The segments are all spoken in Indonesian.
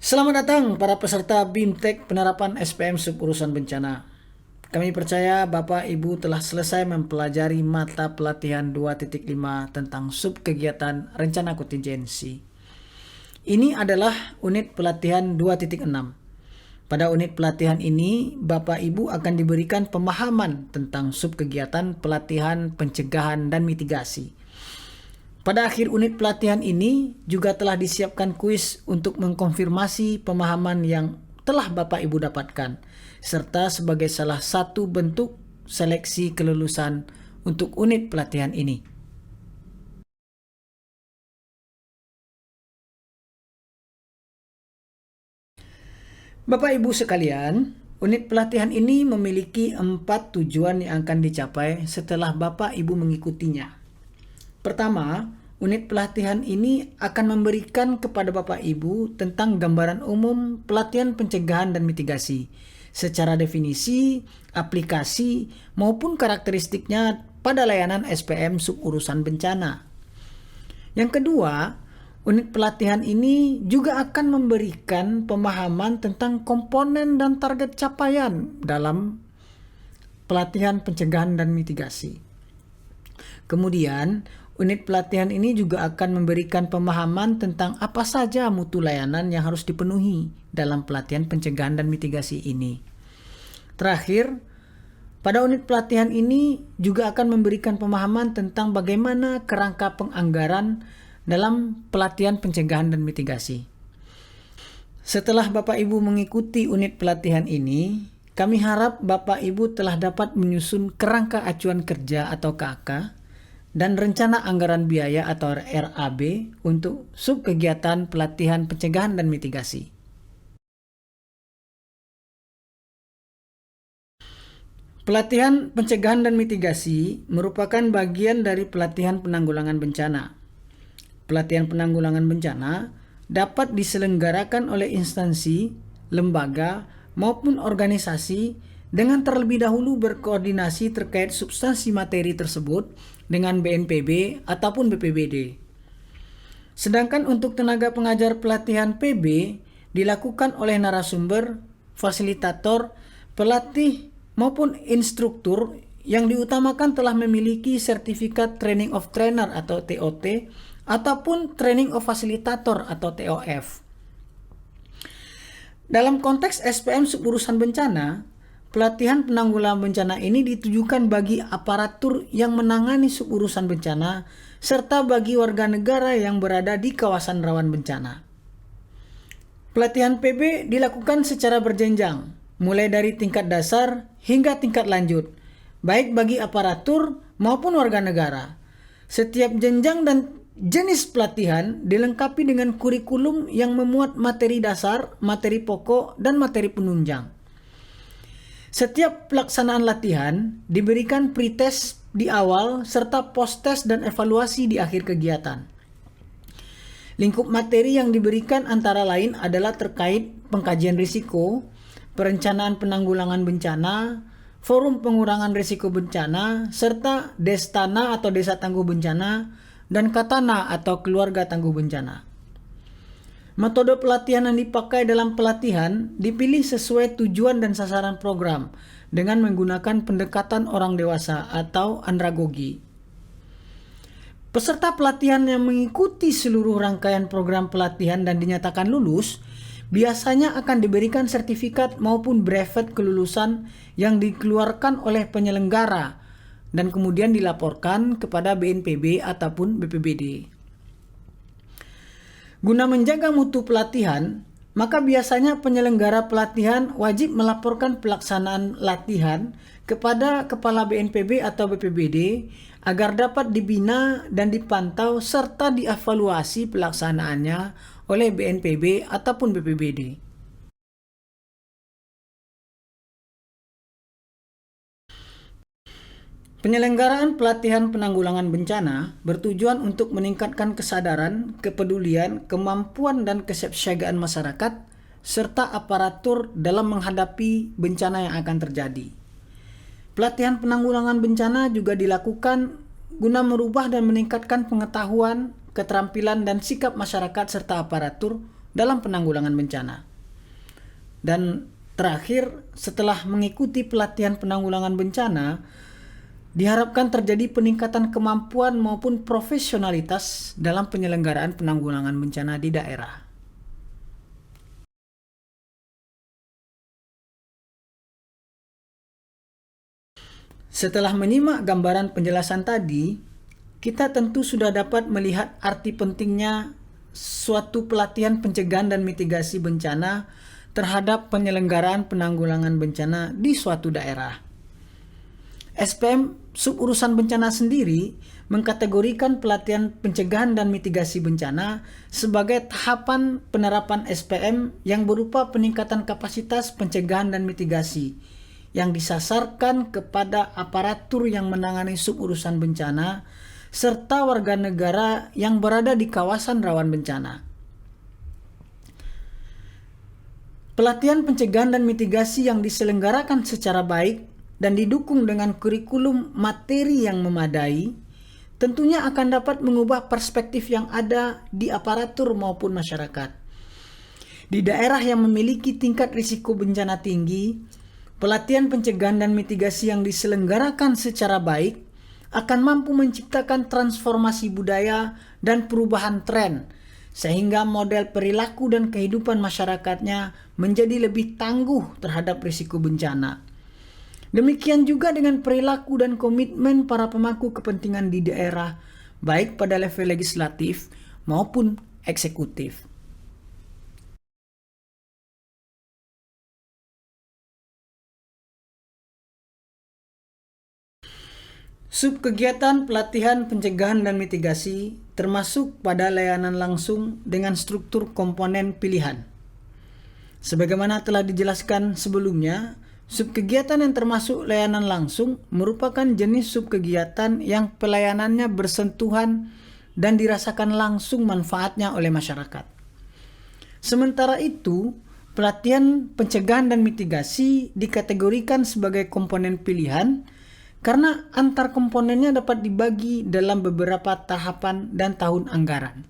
Selamat datang para peserta BIMTEK penerapan SPM Suburusan Bencana. Kami percaya Bapak Ibu telah selesai mempelajari mata pelatihan 2.5 tentang subkegiatan rencana kontingensi. Ini adalah unit pelatihan 2.6. Pada unit pelatihan ini, Bapak Ibu akan diberikan pemahaman tentang subkegiatan pelatihan pencegahan dan mitigasi. Pada akhir unit pelatihan ini juga telah disiapkan kuis untuk mengkonfirmasi pemahaman yang telah Bapak Ibu dapatkan, serta sebagai salah satu bentuk seleksi kelulusan untuk unit pelatihan ini. Bapak Ibu sekalian, unit pelatihan ini memiliki 4 tujuan yang akan dicapai setelah Bapak Ibu mengikutinya. Pertama, unit pelatihan ini akan memberikan kepada Bapak Ibu tentang gambaran umum pelatihan pencegahan dan mitigasi, secara definisi, aplikasi, maupun karakteristiknya pada layanan SPM suburusan bencana. Yang kedua, unit pelatihan ini juga akan memberikan pemahaman tentang komponen dan target capaian dalam pelatihan pencegahan dan mitigasi. Kemudian, unit pelatihan ini juga akan memberikan pemahaman tentang apa saja mutu layanan yang harus dipenuhi dalam pelatihan pencegahan dan mitigasi ini. Terakhir, pada unit pelatihan ini juga akan memberikan pemahaman tentang bagaimana kerangka penganggaran dalam pelatihan pencegahan dan mitigasi. Setelah Bapak Ibu mengikuti unit pelatihan ini, kami harap Bapak Ibu telah dapat menyusun kerangka acuan kerja atau KAK dan rencana anggaran biaya atau RAB untuk subkegiatan pelatihan pencegahan dan mitigasi. Pelatihan pencegahan dan mitigasi merupakan bagian dari pelatihan penanggulangan bencana. Pelatihan penanggulangan bencana dapat diselenggarakan oleh instansi, lembaga, maupun organisasi dengan terlebih dahulu berkoordinasi terkait substansi materi tersebut dengan BNPB ataupun BPBD. Sedangkan untuk tenaga pengajar pelatihan PB dilakukan oleh narasumber, fasilitator, pelatih, maupun instruktur yang diutamakan telah memiliki sertifikat Training of Trainer atau TOT ataupun Training of Facilitator atau TOF. Dalam konteks SPM suburusan bencana, pelatihan penanggulangan bencana ini ditujukan bagi aparatur yang menangani suburusan bencana serta bagi warga negara yang berada di kawasan rawan bencana. Pelatihan PB dilakukan secara berjenjang, mulai dari tingkat dasar hingga tingkat lanjut, baik bagi aparatur maupun warga negara. Setiap jenjang dan jenis pelatihan dilengkapi dengan kurikulum yang memuat materi dasar, materi pokok, dan materi penunjang. Setiap pelaksanaan latihan diberikan pretest di awal serta post-test dan evaluasi di akhir kegiatan. Lingkup materi yang diberikan antara lain adalah terkait pengkajian risiko, perencanaan penanggulangan bencana, forum pengurangan risiko bencana, serta Destana atau Desa Tangguh Bencana, dan Katana atau Keluarga Tangguh Bencana. Metode pelatihan yang dipakai dalam pelatihan dipilih sesuai tujuan dan sasaran program dengan menggunakan pendekatan orang dewasa atau andragogi. Peserta pelatihan yang mengikuti seluruh rangkaian program pelatihan dan dinyatakan lulus biasanya akan diberikan sertifikat maupun brevet kelulusan yang dikeluarkan oleh penyelenggara dan kemudian dilaporkan kepada BNPB ataupun BPBD. Guna menjaga mutu pelatihan, maka biasanya penyelenggara pelatihan wajib melaporkan pelaksanaan latihan kepada Kepala BNPB atau BPBD agar dapat dibina dan dipantau serta dievaluasi pelaksanaannya oleh BNPB ataupun BPBD. Penyelenggaraan pelatihan penanggulangan bencana bertujuan untuk meningkatkan kesadaran, kepedulian, kemampuan dan kesiapsiagaan masyarakat serta aparatur dalam menghadapi bencana yang akan terjadi. Pelatihan penanggulangan bencana juga dilakukan guna merubah dan meningkatkan pengetahuan, keterampilan dan sikap masyarakat serta aparatur dalam penanggulangan bencana. Dan terakhir, setelah mengikuti pelatihan penanggulangan bencana, diharapkan terjadi peningkatan kemampuan maupun profesionalitas dalam penyelenggaraan penanggulangan bencana di daerah. Setelah menyimak gambaran penjelasan tadi, kita tentu sudah dapat melihat arti pentingnya suatu pelatihan pencegahan dan mitigasi bencana terhadap penyelenggaraan penanggulangan bencana di suatu daerah. SPM Suburusan Bencana sendiri mengkategorikan pelatihan pencegahan dan mitigasi bencana sebagai tahapan penerapan SPM yang berupa peningkatan kapasitas pencegahan dan mitigasi yang disasarkan kepada aparatur yang menangani suburusan bencana serta warga negara yang berada di kawasan rawan bencana. Pelatihan pencegahan dan mitigasi yang diselenggarakan secara baik dan didukung dengan kurikulum materi yang memadai tentunya akan dapat mengubah perspektif yang ada di aparatur maupun masyarakat. Di daerah yang memiliki tingkat risiko bencana tinggi, pelatihan pencegahan dan mitigasi yang diselenggarakan secara baik akan mampu menciptakan transformasi budaya dan perubahan tren, sehingga model perilaku dan kehidupan masyarakatnya menjadi lebih tangguh terhadap risiko bencana. Demikian juga dengan perilaku dan komitmen para pemangku kepentingan di daerah, baik pada level legislatif maupun eksekutif. Subkegiatan pelatihan pencegahan dan mitigasi termasuk pada layanan langsung dengan struktur komponen pilihan. Sebagaimana telah dijelaskan sebelumnya, subkegiatan yang termasuk layanan langsung merupakan jenis subkegiatan yang pelayanannya bersentuhan dan dirasakan langsung manfaatnya oleh masyarakat. Sementara itu, pelatihan pencegahan dan mitigasi dikategorikan sebagai komponen pilihan karena antar komponennya dapat dibagi dalam beberapa tahapan dan tahun anggaran.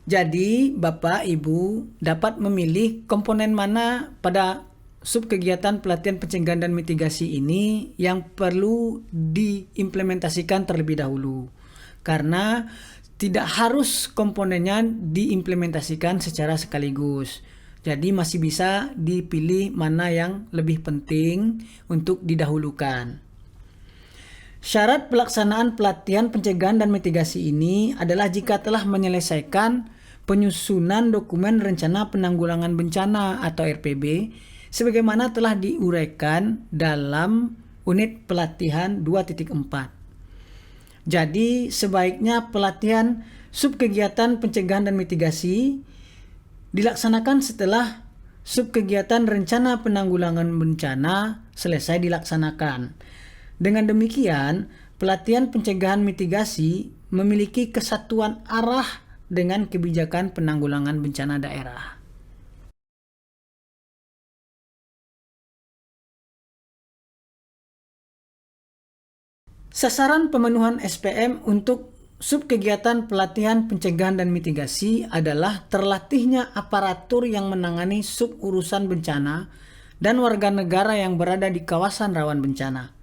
Jadi, Bapak, Ibu dapat memilih komponen mana pada subkegiatan pelatihan pencegahan dan mitigasi ini yang perlu diimplementasikan terlebih dahulu. Karena tidak harus komponennya diimplementasikan secara sekaligus. Jadi masih bisa dipilih mana yang lebih penting untuk didahulukan. Syarat pelaksanaan pelatihan pencegahan dan mitigasi ini adalah jika telah menyelesaikan penyusunan dokumen rencana penanggulangan bencana atau RPB sebagaimana telah diuraikan dalam unit pelatihan 2.4. Jadi sebaiknya pelatihan subkegiatan pencegahan dan mitigasi dilaksanakan setelah subkegiatan rencana penanggulangan bencana selesai dilaksanakan. Dengan demikian, pelatihan pencegahan mitigasi memiliki kesatuan arah dengan kebijakan penanggulangan bencana daerah. Sasaran pemenuhan SPM untuk subkegiatan pelatihan pencegahan dan mitigasi adalah terlatihnya aparatur yang menangani suburusan bencana dan warga negara yang berada di kawasan rawan bencana.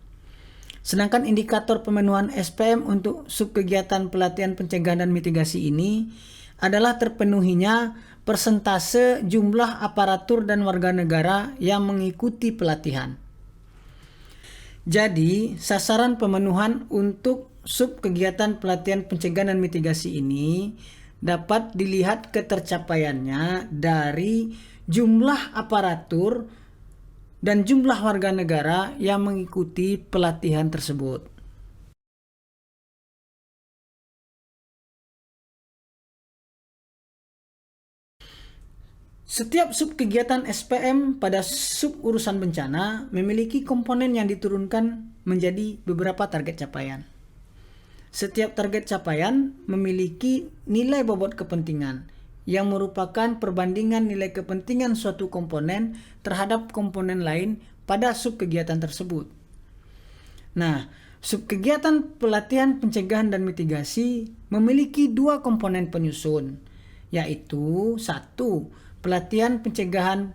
Sedangkan indikator pemenuhan SPM untuk subkegiatan pelatihan pencegahan dan mitigasi ini adalah terpenuhinya persentase jumlah aparatur dan warga negara yang mengikuti pelatihan. Jadi, sasaran pemenuhan untuk subkegiatan pelatihan pencegahan dan mitigasi ini dapat dilihat ketercapaiannya dari jumlah aparatur dan jumlah warga negara yang mengikuti pelatihan tersebut. Setiap subkegiatan SPM pada suburusan bencana memiliki komponen yang diturunkan menjadi beberapa target capaian. Setiap target capaian memiliki nilai bobot kepentingan yang merupakan perbandingan nilai kepentingan suatu komponen terhadap komponen lain pada subkegiatan tersebut. Nah, subkegiatan pelatihan pencegahan dan mitigasi memiliki dua komponen penyusun, yaitu 1. Pelatihan pencegahan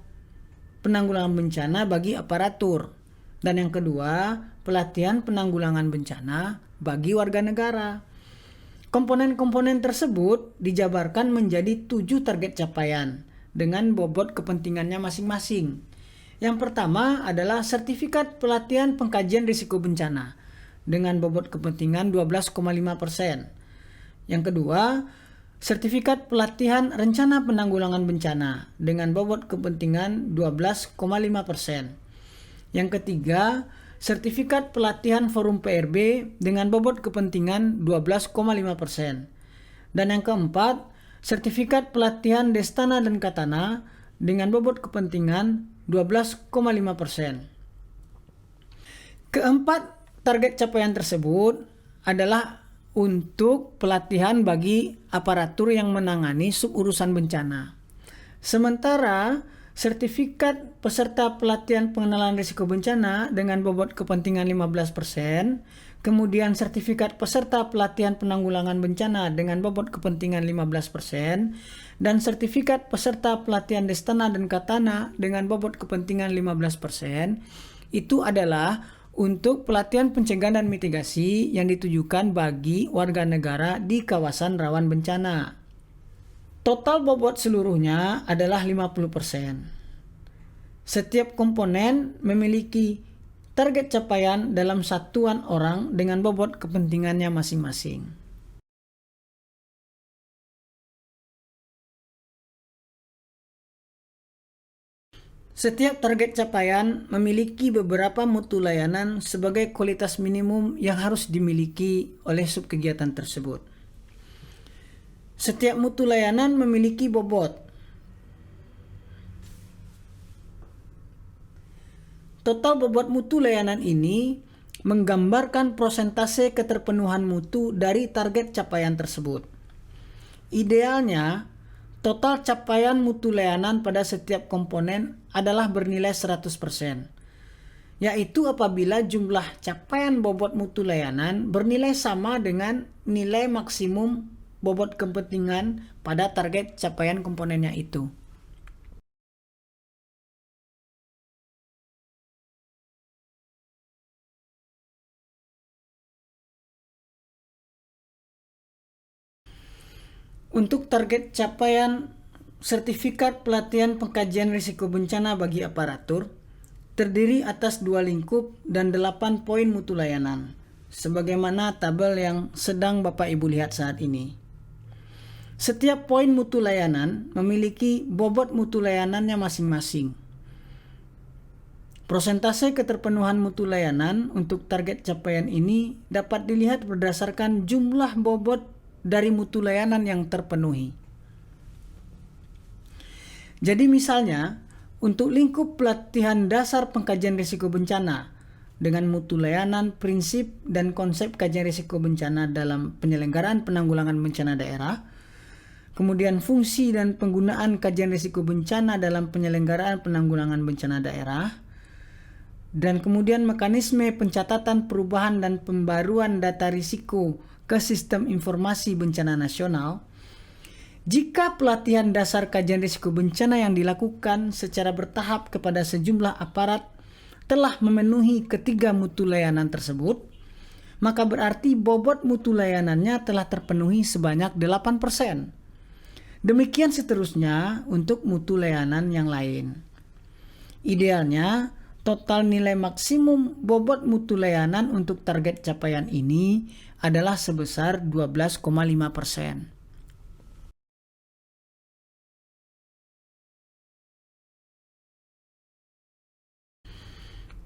penanggulangan bencana bagi aparatur, dan yang kedua, pelatihan penanggulangan bencana bagi warga negara. Komponen-komponen tersebut dijabarkan menjadi 7 target capaian dengan bobot kepentingannya masing-masing. Yang pertama adalah sertifikat pelatihan pengkajian risiko bencana dengan bobot kepentingan 12,5%. Yang kedua, sertifikat pelatihan rencana penanggulangan bencana dengan bobot kepentingan 12,5%. Yang ketiga, sertifikat pelatihan forum PRB dengan bobot kepentingan 12,5%. Dan yang keempat, sertifikat pelatihan Destana dan Katana dengan bobot kepentingan 12,5%. Keempat target capaian tersebut adalah untuk pelatihan bagi aparatur yang menangani suburusan bencana. Sementara sertifikat peserta pelatihan pengenalan risiko bencana dengan bobot kepentingan 15%, kemudian sertifikat peserta pelatihan penanggulangan bencana dengan bobot kepentingan 15%, dan sertifikat peserta pelatihan Destana dan Katana dengan bobot kepentingan 15%, itu adalah untuk pelatihan pencegahan dan mitigasi yang ditujukan bagi warga negara di kawasan rawan bencana. Total bobot seluruhnya adalah 50%. Setiap komponen memiliki target capaian dalam satuan orang dengan bobot kepentingannya masing-masing. Setiap target capaian memiliki beberapa mutu layanan sebagai kualitas minimum yang harus dimiliki oleh subkegiatan tersebut. Setiap mutu layanan memiliki bobot. Total bobot mutu layanan ini menggambarkan persentase keterpenuhan mutu dari target capaian tersebut. Idealnya, total capaian mutu layanan pada setiap komponen adalah bernilai 100%, yaitu apabila jumlah capaian bobot mutu layanan bernilai sama dengan nilai maksimum bobot kepentingan pada target capaian komponennya itu. Untuk target capaian sertifikat pelatihan pengkajian risiko bencana bagi aparatur, terdiri atas 2 lingkup dan 8 poin mutu layanan, sebagaimana tabel yang sedang Bapak Ibu lihat saat ini. Setiap poin mutu layanan memiliki bobot mutu layanannya masing-masing. Persentase keterpenuhan mutu layanan untuk target capaian ini dapat dilihat berdasarkan jumlah bobot dari mutu layanan yang terpenuhi. Jadi misalnya, untuk lingkup pelatihan dasar pengkajian risiko bencana dengan mutu layanan, prinsip, dan konsep kajian risiko bencana dalam penyelenggaraan penanggulangan bencana daerah, kemudian fungsi dan penggunaan kajian risiko bencana dalam penyelenggaraan penanggulangan bencana daerah, dan kemudian mekanisme pencatatan perubahan dan pembaruan data risiko ke sistem informasi bencana nasional. Jika pelatihan dasar kajian risiko bencana yang dilakukan secara bertahap kepada sejumlah aparat telah memenuhi ketiga mutu layanan tersebut, maka berarti bobot mutu layanannya telah terpenuhi sebanyak 8%. Demikian seterusnya untuk mutu layanan yang lain. Idealnya, total nilai maksimum bobot mutu layanan untuk target capaian ini adalah sebesar 12,5%.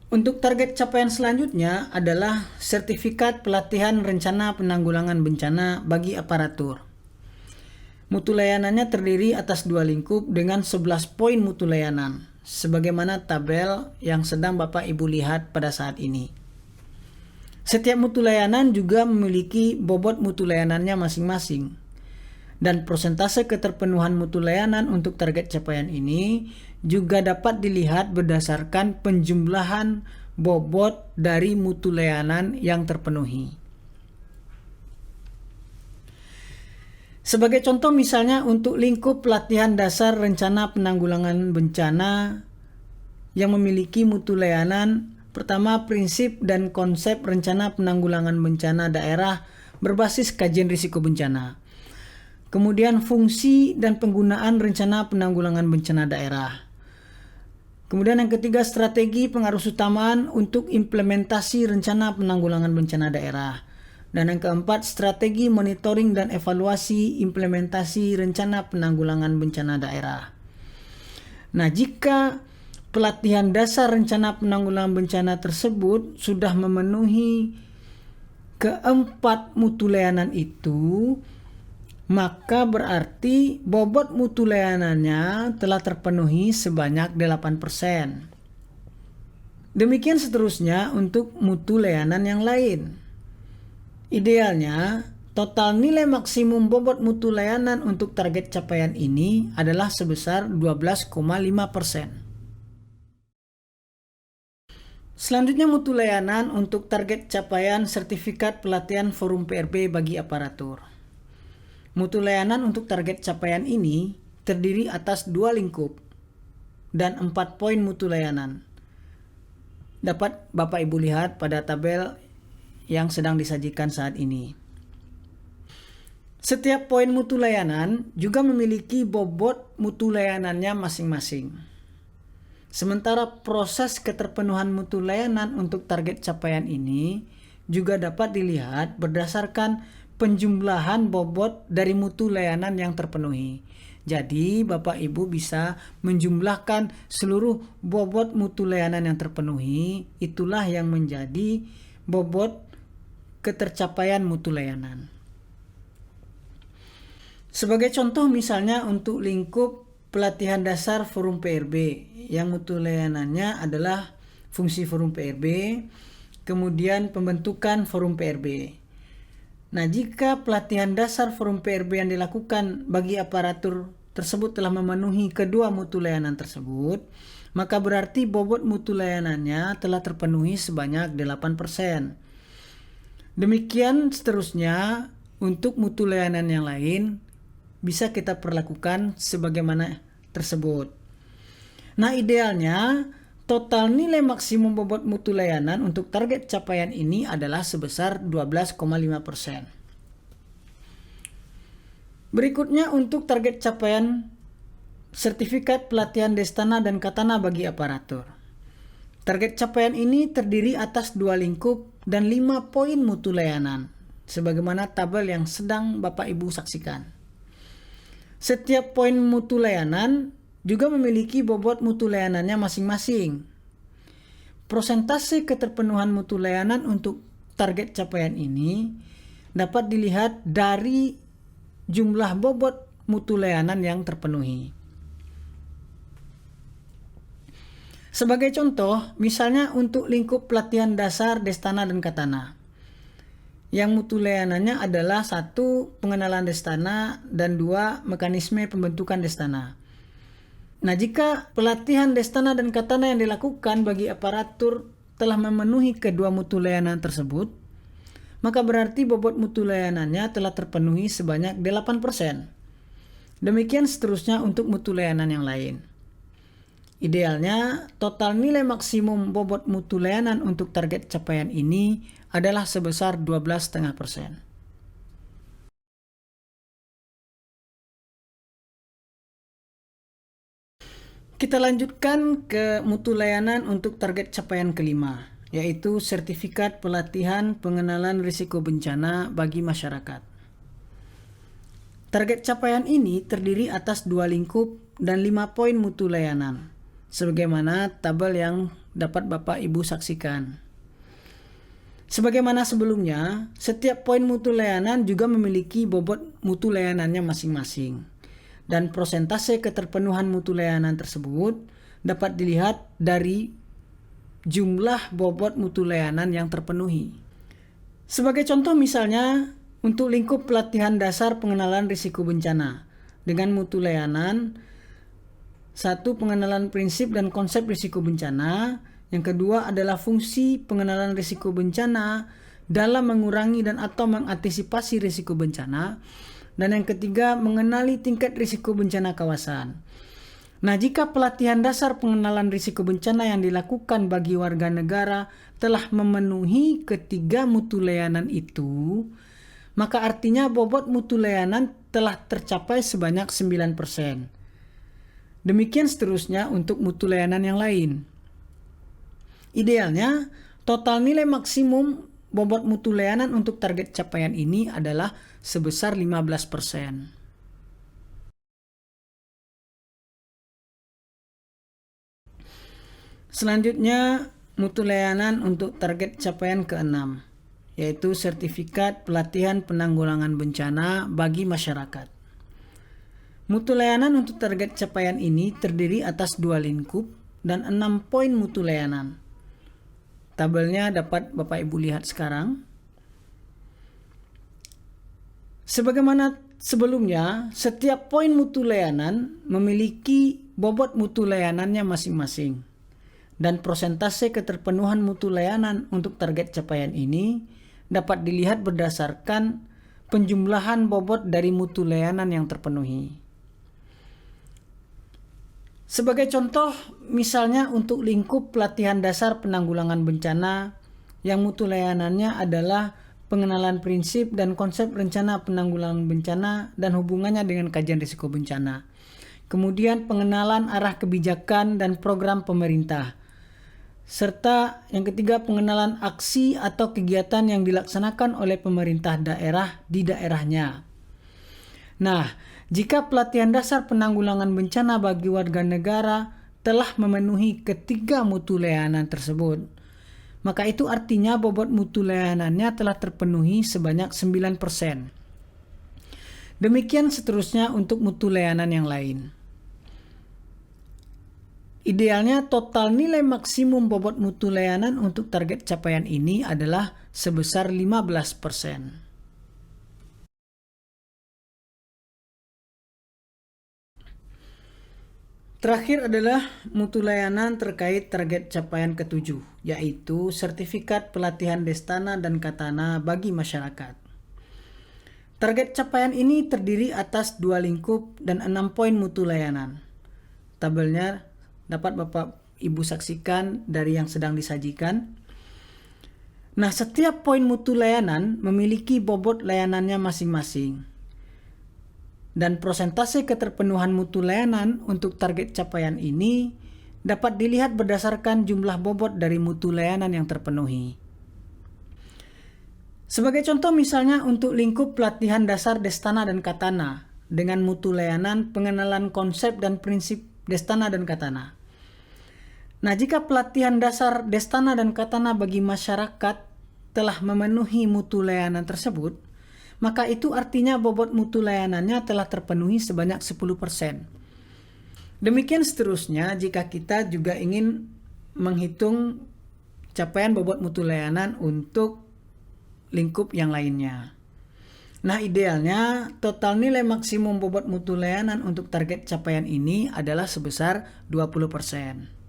Untuk target capaian selanjutnya adalah sertifikat pelatihan rencana penanggulangan bencana bagi aparatur. Mutu layanannya terdiri atas 2 lingkup dengan 11 poin mutu layanan, sebagaimana tabel yang sedang Bapak Ibu lihat pada saat ini. Setiap mutu layanan juga memiliki bobot mutu layanannya masing-masing. Dan persentase keterpenuhan mutu layanan untuk target capaian ini juga dapat dilihat berdasarkan penjumlahan bobot dari mutu layanan yang terpenuhi. Sebagai contoh misalnya untuk lingkup pelatihan dasar rencana penanggulangan bencana yang memiliki mutu layanan, pertama prinsip dan konsep rencana penanggulangan bencana daerah berbasis kajian risiko bencana. Kemudian fungsi dan penggunaan rencana penanggulangan bencana daerah. Kemudian yang ketiga, strategi pengaruh utamaan untuk implementasi rencana penanggulangan bencana daerah. Dan yang keempat, strategi monitoring dan evaluasi implementasi rencana penanggulangan bencana daerah. Nah, jika pelatihan dasar rencana penanggulangan bencana tersebut sudah memenuhi keempat mutu layanan itu, maka berarti bobot mutu layanannya telah terpenuhi sebanyak 8%. Demikian seterusnya untuk mutu layanan yang lain. Idealnya, total nilai maksimum bobot mutu layanan untuk target capaian ini adalah sebesar 12,5%. Selanjutnya mutu layanan untuk target capaian sertifikat pelatihan forum PRB bagi aparatur. Mutu layanan untuk target capaian ini terdiri atas 2 lingkup dan 4 poin mutu layanan. Dapat Bapak Ibu lihat pada tabel yang sedang disajikan saat ini. Setiap poin mutu layanan juga memiliki bobot mutu layanannya masing-masing. Sementara proses keterpenuhan mutu layanan untuk target capaian ini juga dapat dilihat berdasarkan penjumlahan bobot dari mutu layanan yang terpenuhi. Jadi, Bapak Ibu bisa menjumlahkan seluruh bobot mutu layanan yang terpenuhi, itulah yang menjadi bobot ketercapaian mutu layanan. Sebagai contoh misalnya untuk lingkup pelatihan dasar forum PRB yang mutu layanannya adalah fungsi forum PRB, kemudian pembentukan forum PRB. Nah, jika pelatihan dasar forum PRB yang dilakukan bagi aparatur tersebut telah memenuhi kedua mutu layanan tersebut, maka berarti bobot mutu layanannya telah terpenuhi sebanyak 8%. Demikian seterusnya untuk mutu layanan yang lain bisa kita perlakukan sebagaimana tersebut. Nah, idealnya total nilai maksimum bobot mutu layanan untuk target capaian ini adalah sebesar 12,5%. Berikutnya untuk target capaian sertifikat pelatihan Destana dan Katana bagi aparatur. Target capaian ini terdiri atas 2 lingkup dan 5 poin mutu layanan, sebagaimana tabel yang sedang Bapak Ibu saksikan. Setiap poin mutu layanan juga memiliki bobot mutu layanannya masing-masing. Prosentase keterpenuhan mutu layanan untuk target capaian ini dapat dilihat dari jumlah bobot mutu layanan yang terpenuhi. Sebagai contoh, misalnya untuk lingkup pelatihan dasar Destana dan Katana, yang mutu layanannya adalah 1. Pengenalan Destana dan 2. Mekanisme pembentukan Destana. Nah, jika pelatihan Destana dan Katana yang dilakukan bagi aparatur telah memenuhi kedua mutu layanan tersebut, maka berarti bobot mutu layanannya telah terpenuhi sebanyak 8%. Demikian seterusnya untuk mutu layanan yang lain. Idealnya, total nilai maksimum bobot mutu layanan untuk target capaian ini adalah sebesar 12,5%. Kita lanjutkan ke mutu layanan untuk target capaian kelima, yaitu sertifikat pelatihan pengenalan risiko bencana bagi masyarakat. Target capaian ini terdiri atas 2 lingkup dan 5 poin mutu layanan, sebagaimana tabel yang dapat Bapak Ibu saksikan. Sebagaimana sebelumnya, setiap poin mutu layanan juga memiliki bobot mutu layanannya masing-masing. Dan prosentase keterpenuhan mutu layanan tersebut dapat dilihat dari jumlah bobot mutu layanan yang terpenuhi. Sebagai contoh misalnya, untuk lingkup pelatihan dasar pengenalan risiko bencana dengan mutu layanan 1. Pengenalan prinsip dan konsep risiko bencana. Yang kedua adalah fungsi pengenalan risiko bencana dalam mengurangi dan atau mengantisipasi risiko bencana. Dan yang ketiga, mengenali tingkat risiko bencana kawasan. Nah, jika pelatihan dasar pengenalan risiko bencana yang dilakukan bagi warga negara telah memenuhi ketiga mutu layanan itu, maka artinya bobot mutu layanan telah tercapai sebanyak 9%. Demikian seterusnya untuk mutu layanan yang lain. Idealnya, total nilai maksimum bobot mutu layanan untuk target capaian ini adalah sebesar 15%. Selanjutnya, mutu layanan untuk target capaian ke-6, yaitu sertifikat pelatihan penanggulangan bencana bagi masyarakat. Mutu layanan untuk target capaian ini terdiri atas 2 lingkup dan 6 poin mutu layanan. Tabelnya dapat Bapak Ibu lihat sekarang. Sebagaimana sebelumnya, setiap poin mutu layanan memiliki bobot mutu layanannya masing-masing. Dan prosentase keterpenuhan mutu layanan untuk target capaian ini dapat dilihat berdasarkan penjumlahan bobot dari mutu layanan yang terpenuhi. Sebagai contoh, misalnya untuk lingkup pelatihan dasar penanggulangan bencana yang mutu layanannya adalah pengenalan prinsip dan konsep rencana penanggulangan bencana dan hubungannya dengan kajian risiko bencana. Kemudian pengenalan arah kebijakan dan program pemerintah. Serta yang ketiga, pengenalan aksi atau kegiatan yang dilaksanakan oleh pemerintah daerah di daerahnya. Nah, jika pelatihan dasar penanggulangan bencana bagi warga negara telah memenuhi ketiga mutu layanan tersebut, maka itu artinya bobot mutu layanannya telah terpenuhi sebanyak 9%. Demikian seterusnya untuk mutu layanan yang lain. Idealnya total nilai maksimum bobot mutu layanan untuk target capaian ini adalah sebesar 15%. Terakhir adalah mutu layanan terkait target capaian ke-7, yaitu sertifikat pelatihan Destana dan Katana bagi masyarakat. Target capaian ini terdiri atas 2 lingkup dan 6 poin mutu layanan. Tabelnya dapat Bapak Ibu saksikan dari yang sedang disajikan. Nah, setiap poin mutu layanan memiliki bobot layanannya masing-masing. Dan prosentase keterpenuhan mutu layanan untuk target capaian ini dapat dilihat berdasarkan jumlah bobot dari mutu layanan yang terpenuhi. Sebagai contoh misalnya untuk lingkup pelatihan dasar Destana dan Katana dengan mutu layanan pengenalan konsep dan prinsip Destana dan Katana. Nah, jika pelatihan dasar Destana dan Katana bagi masyarakat telah memenuhi mutu layanan tersebut, maka itu artinya bobot mutu layanannya telah terpenuhi sebanyak 10%. Demikian seterusnya jika kita juga ingin menghitung capaian bobot mutu layanan untuk lingkup yang lainnya. Nah, idealnya total nilai maksimum bobot mutu layanan untuk target capaian ini adalah sebesar 20%.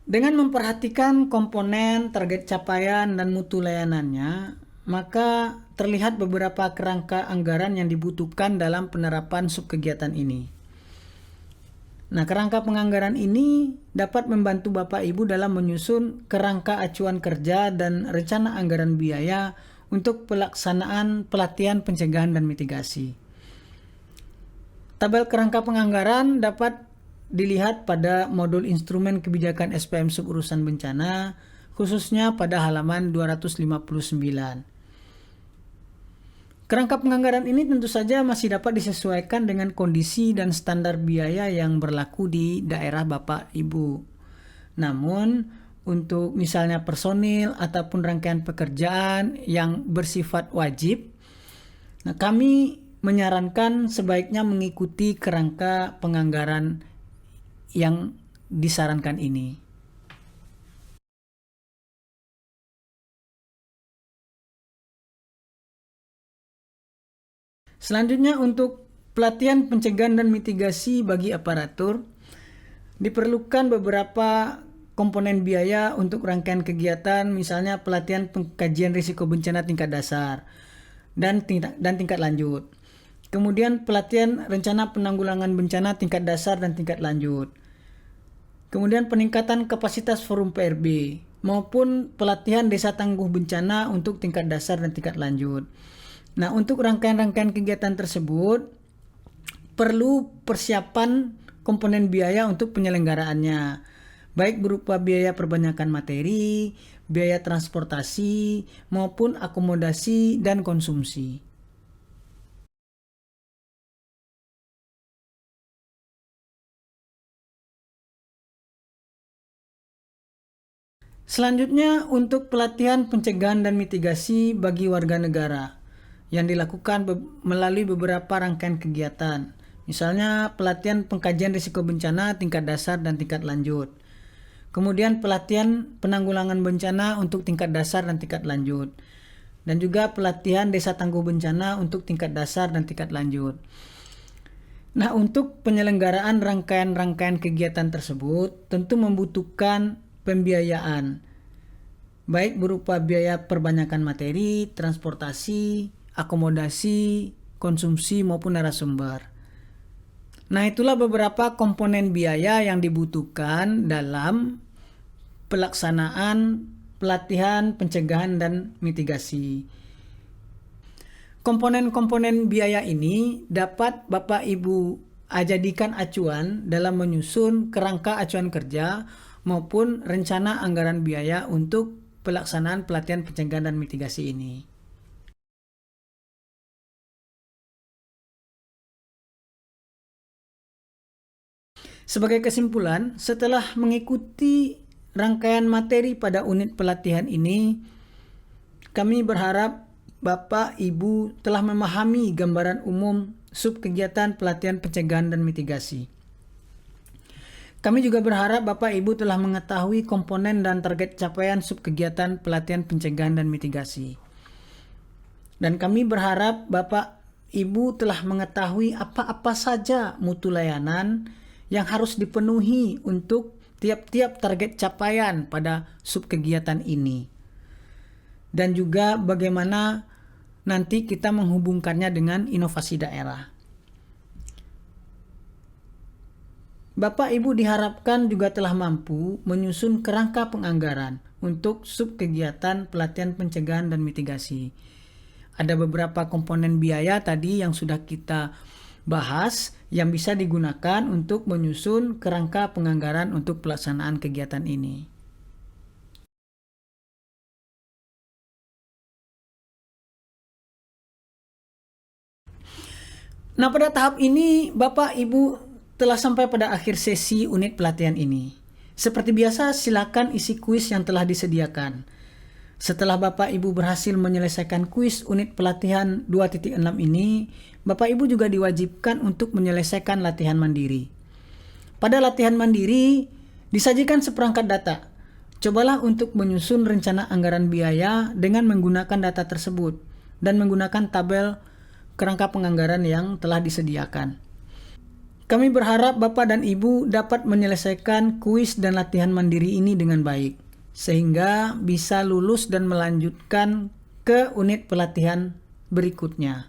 Dengan memperhatikan komponen, target capaian, dan mutu layanannya, maka terlihat beberapa kerangka anggaran yang dibutuhkan dalam penerapan subkegiatan ini. Nah, kerangka penganggaran ini dapat membantu Bapak Ibu dalam menyusun kerangka acuan kerja dan rencana anggaran biaya untuk pelaksanaan pelatihan pencegahan dan mitigasi. Tabel kerangka penganggaran dapat dilihat pada modul instrumen kebijakan SPM suburusan bencana, khususnya pada halaman 259. Kerangka penganggaran ini tentu saja masih dapat disesuaikan dengan kondisi dan standar biaya yang berlaku di daerah Bapak Ibu. Namun, untuk misalnya personil ataupun rangkaian pekerjaan yang bersifat wajib, nah kami menyarankan sebaiknya mengikuti kerangka penganggaran yang disarankan ini. Selanjutnya untuk pelatihan pencegahan dan mitigasi bagi aparatur, diperlukan beberapa komponen biaya untuk rangkaian kegiatan, misalnya pelatihan pengkajian risiko bencana tingkat dasar dan tingkat lanjut. Kemudian pelatihan rencana penanggulangan bencana tingkat dasar dan tingkat lanjut. Kemudian peningkatan kapasitas forum PRB maupun pelatihan desa tangguh bencana untuk tingkat dasar dan tingkat lanjut. Nah, untuk rangkaian-rangkaian kegiatan tersebut perlu persiapan komponen biaya untuk penyelenggaraannya, baik berupa biaya perbanyakan materi, biaya transportasi, maupun akomodasi dan konsumsi. Selanjutnya, untuk pelatihan pencegahan dan mitigasi bagi warga negara yang dilakukan melalui beberapa rangkaian kegiatan. Misalnya pelatihan pengkajian risiko bencana tingkat dasar dan tingkat lanjut. Kemudian pelatihan penanggulangan bencana untuk tingkat dasar dan tingkat lanjut. Dan juga pelatihan desa tangguh bencana untuk tingkat dasar dan tingkat lanjut. Nah, untuk penyelenggaraan rangkaian-rangkaian kegiatan tersebut tentu membutuhkan pembiayaan, baik berupa biaya perbanyakan materi, transportasi, akomodasi, konsumsi maupun narasumber. Nah, itulah beberapa komponen biaya yang dibutuhkan dalam pelaksanaan pelatihan, pencegahan, dan mitigasi. Komponen-komponen biaya ini dapat Bapak Ibu jadikan acuan dalam menyusun kerangka acuan kerja maupun rencana anggaran biaya untuk pelaksanaan pelatihan pencegahan dan mitigasi ini. Sebagai kesimpulan, setelah mengikuti rangkaian materi pada unit pelatihan ini, kami berharap Bapak Ibu telah memahami gambaran umum sub kegiatan pelatihan pencegahan dan mitigasi. Kami juga berharap Bapak Ibu telah mengetahui komponen dan target capaian sub kegiatan pelatihan pencegahan dan mitigasi. Dan kami berharap Bapak Ibu telah mengetahui apa-apa saja mutu layanan yang harus dipenuhi untuk tiap-tiap target capaian pada sub kegiatan ini. Dan juga bagaimana nanti kita menghubungkannya dengan inovasi daerah. Bapak Ibu diharapkan juga telah mampu menyusun kerangka penganggaran untuk sub kegiatan pelatihan pencegahan dan mitigasi. Ada beberapa komponen biaya tadi yang sudah kita bahas yang bisa digunakan untuk menyusun kerangka penganggaran untuk pelaksanaan kegiatan ini. Nah, pada tahap ini Bapak Ibu telah sampai pada akhir sesi unit pelatihan ini. Seperti biasa, silakan isi kuis yang telah disediakan. Setelah Bapak Ibu berhasil menyelesaikan kuis unit pelatihan 2.6 ini, Bapak Ibu juga diwajibkan untuk menyelesaikan latihan mandiri. Pada latihan mandiri, disajikan seperangkat data. Cobalah untuk menyusun rencana anggaran biaya dengan menggunakan data tersebut dan menggunakan tabel kerangka penganggaran yang telah disediakan. Kami berharap Bapak dan Ibu dapat menyelesaikan kuis dan latihan mandiri ini dengan baik, sehingga bisa lulus dan melanjutkan ke unit pelatihan berikutnya.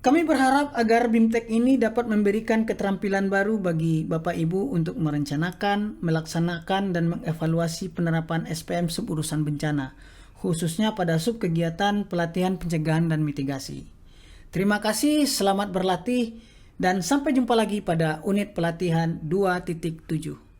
Kami berharap agar BIMTEK ini dapat memberikan keterampilan baru bagi Bapak Ibu untuk merencanakan, melaksanakan, dan mengevaluasi penerapan SPM suburusan bencana, khususnya pada sub kegiatan pelatihan pencegahan dan mitigasi. Terima kasih, selamat berlatih, dan sampai jumpa lagi pada unit pelatihan 2.7.